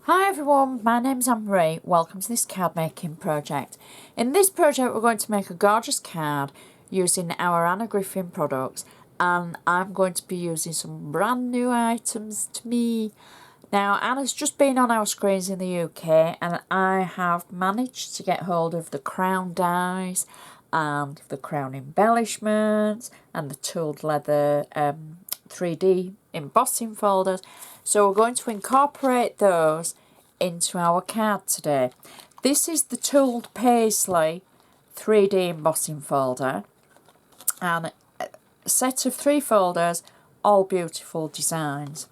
Hi everyone, my name's Anne-Marie. Welcome to this card making project. In this project we're going to make a gorgeous card using our Anna Griffin products, and I'm going to be using some brand new items to me. Now Anna's just been on our screens in the UK and I have managed to get hold of the crown dies and the crown embellishments and the tooled leather 3D embossing folders. So we're going to incorporate those into our card today. This is the tooled paisley 3D embossing folder, and a set of 3 folders, all beautiful designs.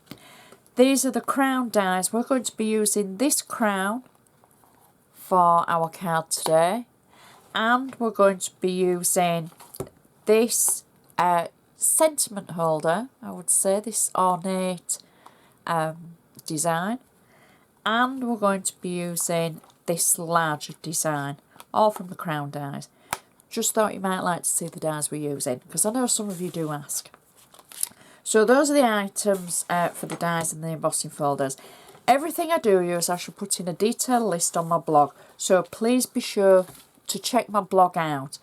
These are the crown dies. We're going to be using this crown for our card today, and we're going to be using this sentiment holder, I would say, this ornate design, and we're going to be using this larger design, all from the crown dies. Just thought you might like to see the dies we're using, because I know some of you do ask. So those are the items for the dies and the embossing folders. Everything I do use I shall put in a detailed list on my blog, so please be sure to check my blog out,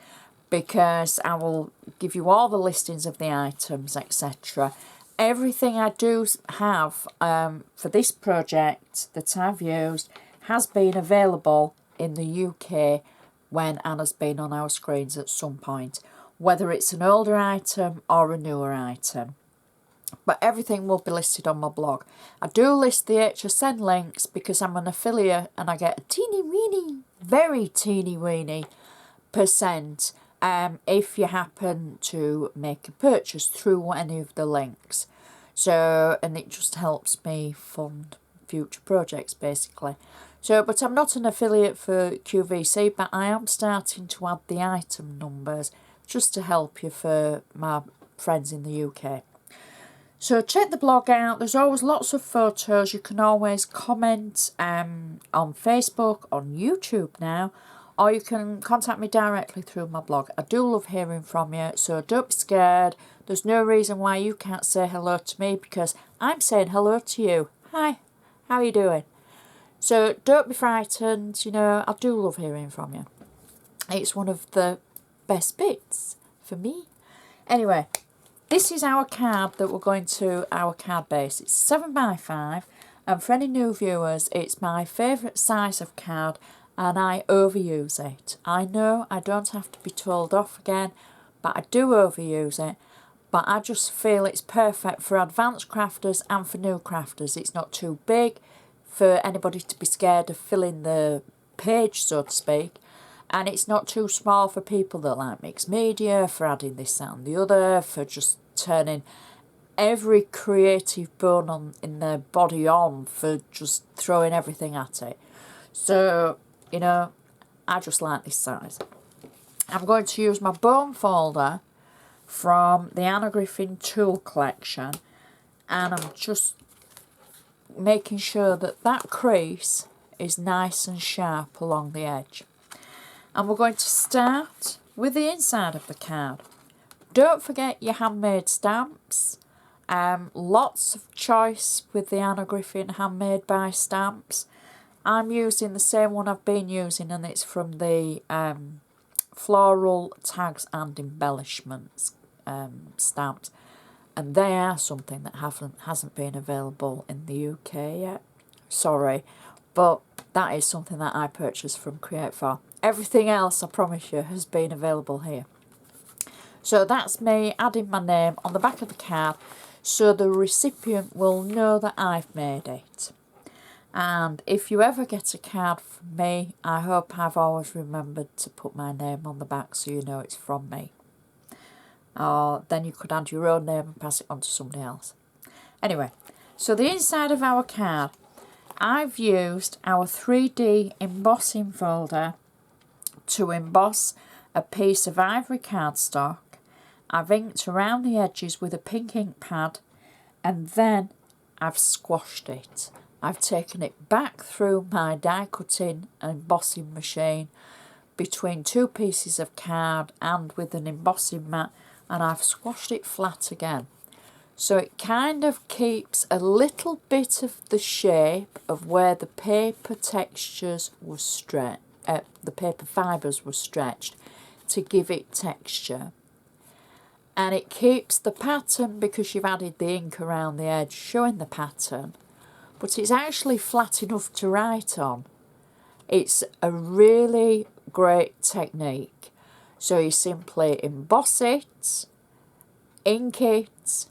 because I will give you all the listings of the items, etc. Everything I do have for this project that I've used has been available in the UK when Anna's been on our screens at some point, whether it's an older item or a newer item. But everything will be listed on my blog. I do list the HSN links because I'm an affiliate and I get a teeny weeny, very teeny weeny % if you happen to make a purchase through any of the links. So, and it just helps me fund future projects basically. So, but I'm not an affiliate for QVC, but I am starting to add the item numbers just to help you for my friends in the UK. So check the blog out. There's always lots of photos. You can always comment on Facebook, on YouTube now, or you can contact me directly through my blog. I do love hearing from you, so don't be scared. There's no reason why you can't say hello to me, because I'm saying hello to you. Hi, how are you doing? So don't be frightened, you know, I do love hearing from you. It's one of the best bits for me. Anyway, this is our card that we're going to, our card base. It's 7x5, and for any new viewers, it's my favourite size of card, and I overuse it. I know I don't have to be told off again, but I do overuse it. But I just feel it's perfect for advanced crafters and for new crafters. It's not too big for anybody to be scared of filling the page, so to speak. And it's not too small for people that like mixed media, for adding this, that and the other, for just turning every creative bone in their body on, for just throwing everything at it. So, you know, I just like this size. I'm going to use my bone folder from the Anna Griffin tool collection, and I'm just making sure that that crease is nice and sharp along the edge. And we're going to start with the inside of the card. Don't forget your handmade stamps. Lots of choice with the Anna Griffin handmade by stamps. I'm using the same one I've been using, and it's from the floral tags and embellishments stamps, and they are something that hasn't been available in the UK yet. Sorry, but that is something that I purchased from Create4. Everything else, I promise you, has been available here. So that's me adding my name on the back of the card, so the recipient will know that I've made it. And if you ever get a card from me, I hope I've always remembered to put my name on the back so you know it's from me. Or then you could add your own name and pass it on to somebody else. Anyway, so the inside of our card, I've used our 3D embossing folder to emboss a piece of ivory cardstock. I've inked around the edges with a pink ink pad, and then I've squashed it. I've taken it back through my die cutting and embossing machine between 2 pieces of card and with an embossing mat, and I've squashed it flat again. So it kind of keeps a little bit of the shape of where the paper textures were stretched, the paper fibres were stretched to give it texture. And it keeps the pattern, because you've added the ink around the edge showing the pattern, but it's actually flat enough to write on. It's a really great technique. So you simply emboss it, ink it,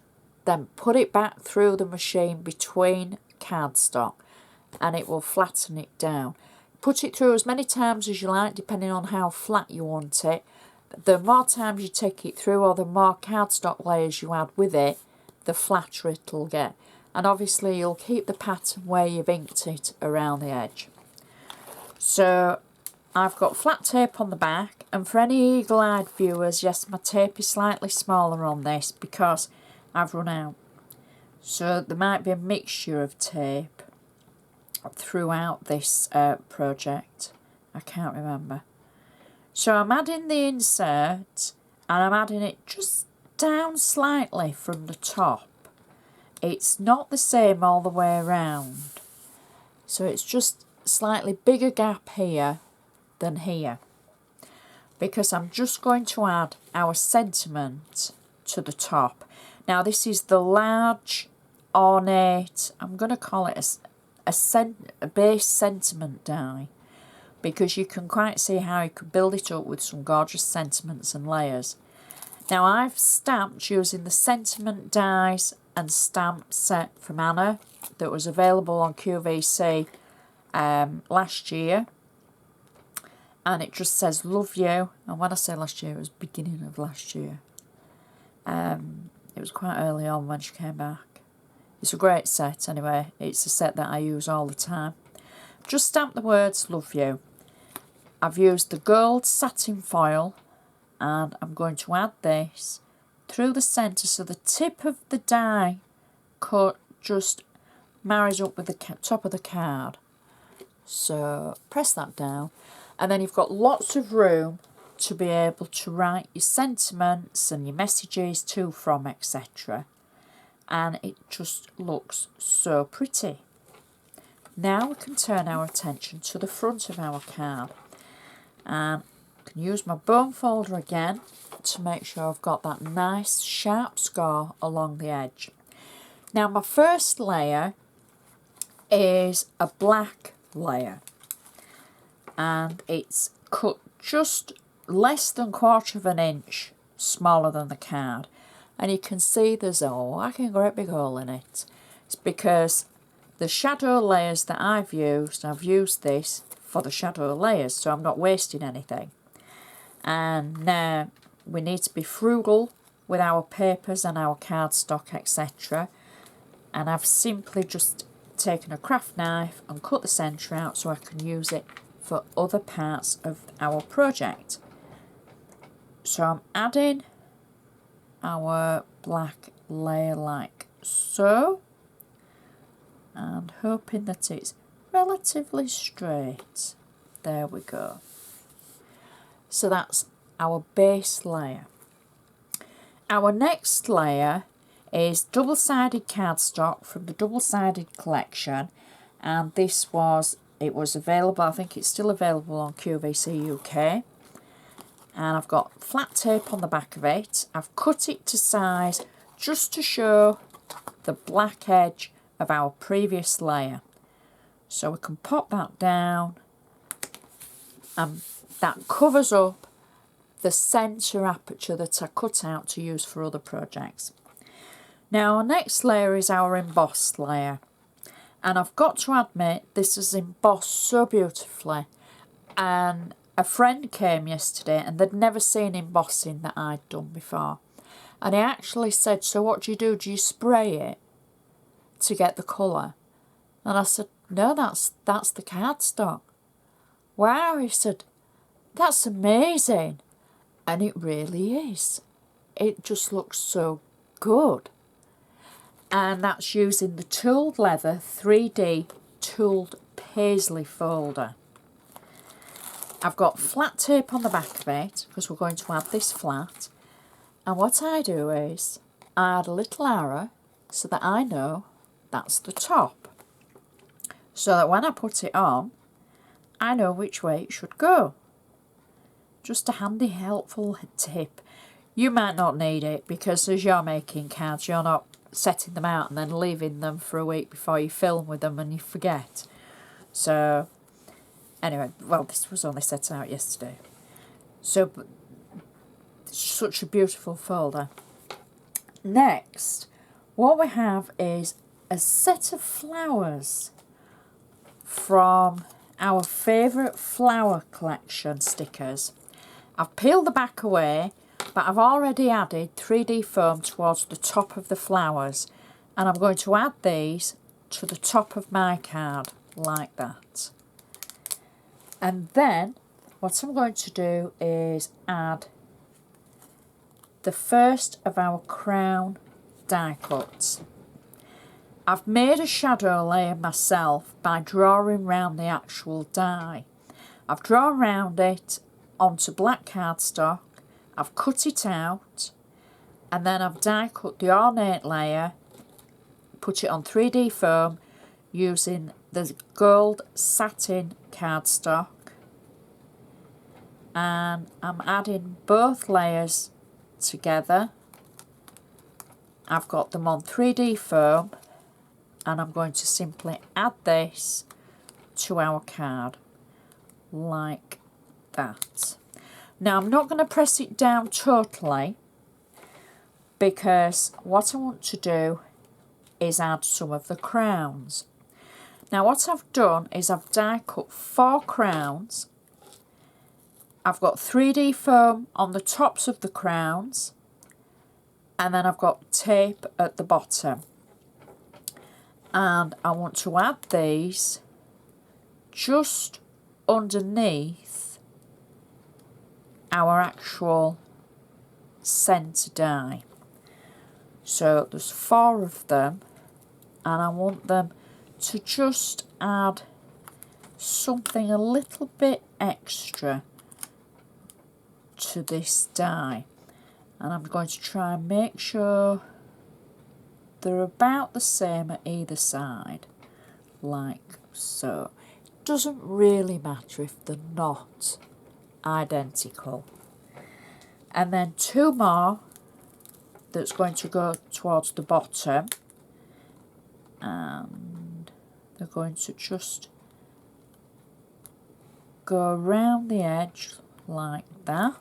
then put it back through the machine between cardstock and it will flatten it down. Put it through as many times as you like, depending on how flat you want it. The more times you take it through, or the more cardstock layers you add with it, the flatter it'll get. And obviously you'll keep the pattern where you've inked it around the edge. So I've got flat tape on the back, and for any eagle-eyed viewers, yes, my tape is slightly smaller on this because I've run out. So there might be a mixture of tape throughout this project. I can't remember. So I'm adding the insert, and I'm adding it just down slightly from the top. It's not the same all the way around. So it's just slightly bigger gap here than here, because I'm just going to add our sentiment to the top. Now this is the large ornate, I'm going to call it a base sentiment die, because you can quite see how you could build it up with some gorgeous sentiments and layers. Now I've stamped using the sentiment dies and stamp set from Anna that was available on QVC last year, and it just says love you. And when I say last year, it was beginning of last year. It was quite early on when she came back. It's a great set anyway. It's a set that I use all the time. Just stamp the words love you. I've used the gold satin foil, and I'm going to add this through the centre so the tip of the die cut just marries up with the top of the card. So press that down, and then you've got lots of room to be able to write your sentiments and your messages to, from, etc. And it just looks so pretty. Now we can turn our attention to the front of our card, and I can use my bone folder again to make sure I've got that nice sharp score along the edge. Now my first layer is a black layer, and it's cut just less than 1/4 of an inch smaller than the card, and you can see there's a whacking great big hole in it. It's because the shadow layers that I've used this for the shadow layers, so I'm not wasting anything. And we need to be frugal with our papers and our cardstock, etc. And I've simply just taken a craft knife and cut the centre out so I can use it for other parts of our project. So I'm adding our black layer like so, and hoping that it's relatively straight. There we go. So that's our base layer. Our next layer is double-sided cardstock from the double-sided collection, and it was available, I think it's still available on QVC UK. And I've got flat tape on the back of it. I've cut it to size just to show the black edge of our previous layer. So we can pop that down, and that covers up the centre aperture that I cut out to use for other projects. Now our next layer is our embossed layer, and I've got to admit this is embossed so beautifully, and a friend came yesterday and they'd never seen embossing that I'd done before, and he actually said, so what do? Do you spray it to get the colour? And I said, no, that's the cardstock. Wow, he said, that's amazing. And it really is. It just looks so good. And that's using the tooled leather 3D tooled paisley folder. I've got flat tape on the back of it because we're going to add this flat. And what I do is I add a little arrow so that I know that's the top. So that when I put it on, I know which way it should go. Just a handy, helpful tip. You might not need it because as you're making cards, you're not setting them out and then leaving them for a week before you film with them and you forget. So, anyway, well, this was only set out yesterday. So, such a beautiful folder. Next, what we have is a set of flowers from our favourite flower collection stickers. I've peeled the back away, but I've already added 3D foam towards the top of the flowers, and I'm going to add these to the top of my card like that. And then what I'm going to do is add the first of our crown die cuts. I've made a shadow layer myself by drawing round the actual die. I've drawn round it onto black cardstock, I've cut it out, and then I've die cut the ornate layer, put it on 3D foam using the gold satin cardstock, and I'm adding both layers together. I've got them on 3D foam, and I'm going to simply add this to our card like that. Now I'm not going to press it down totally because what I want to do is add some of the crowns. Now what I've done is I've die cut 4 crowns. I've got 3D foam on the tops of the crowns, and then I've got tape at the bottom. And I want to add these just underneath our actual centre die. So there's 4 of them, and I want them to just add something a little bit extra to this die. And I'm going to try and make sure they're about the same at either side, like so. It doesn't really matter if they're not identical. And then 2 more that's going to go towards the bottom, and they're going to just go around the edge like that.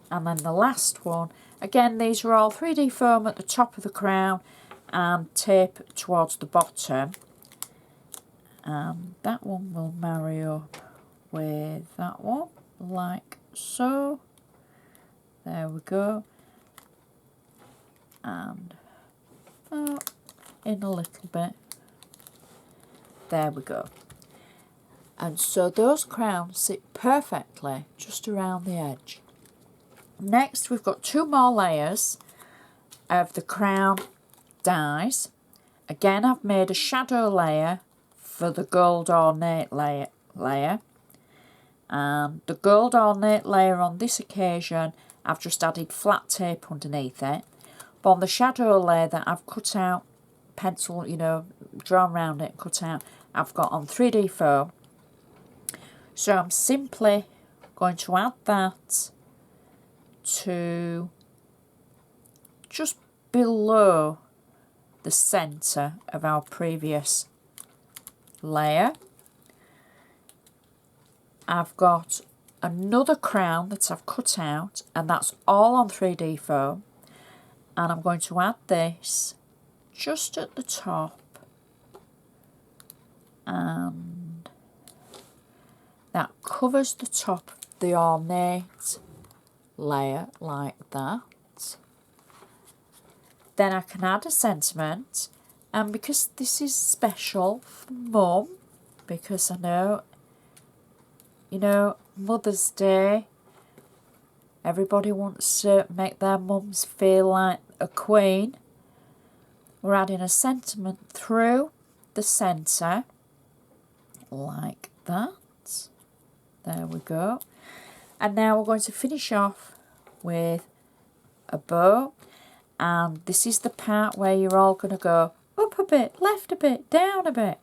And then the last one, again these are all 3D foam at the top of the crown and tape towards the bottom, and that one will marry up with that one like so. There we go. And in a little bit. There we go. And so those crowns sit perfectly just around the edge. Next we've got 2 more layers of the crown dies. Again I've made a shadow layer for the gold ornate layer. And the gold ornate layer on this occasion I've just added flat tape underneath it. But on the shadow layer that I've cut out, pencil, you know, drawn around it, cut out, I've got on 3D foam. So I'm simply going to add that to just below the centre of our previous layer. I've got another crown that I've cut out, and that's all on 3D foam, and I'm going to add this just at the top, and that covers the top of the ornate layer like that. Then I can add a sentiment, and because this is special for Mum, because I know, you know, Mother's Day, everybody wants to make their mums feel like a queen. We're adding a sentiment through the centre like that. There we go. And now we're going to finish off with a bow. And this is the part where you're all going to go up a bit, left a bit, down a bit.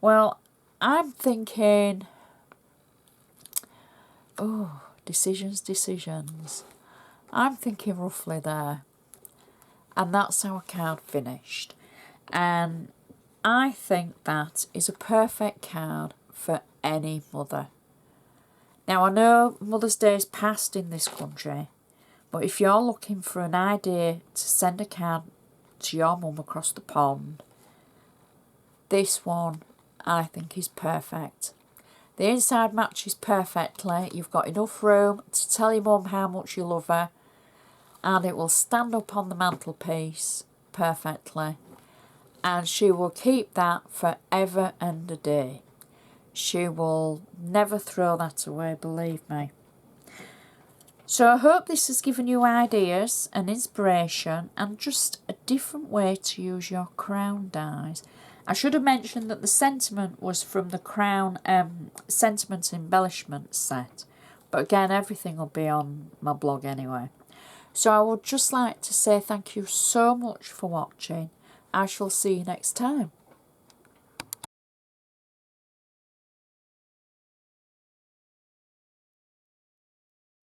Well, I'm thinking, oh, decisions. I'm thinking roughly there. And that's our card finished. And I think that is a perfect card for any mother. Now, I know Mother's Day is past in this country, but if you're looking for an idea to send a card to your mum across the pond, this one I think is perfect. The inside matches perfectly. You've got enough room to tell your mum how much you love her, and it will stand up on the mantelpiece perfectly, and she will keep that forever and a day. She will never throw that away, believe me. So I hope this has given you ideas and inspiration and just a different way to use your crown dies. I should have mentioned that the sentiment was from the crown sentiment embellishment set. But again, everything will be on my blog anyway. So I would just like to say thank you so much for watching. I shall see you next time.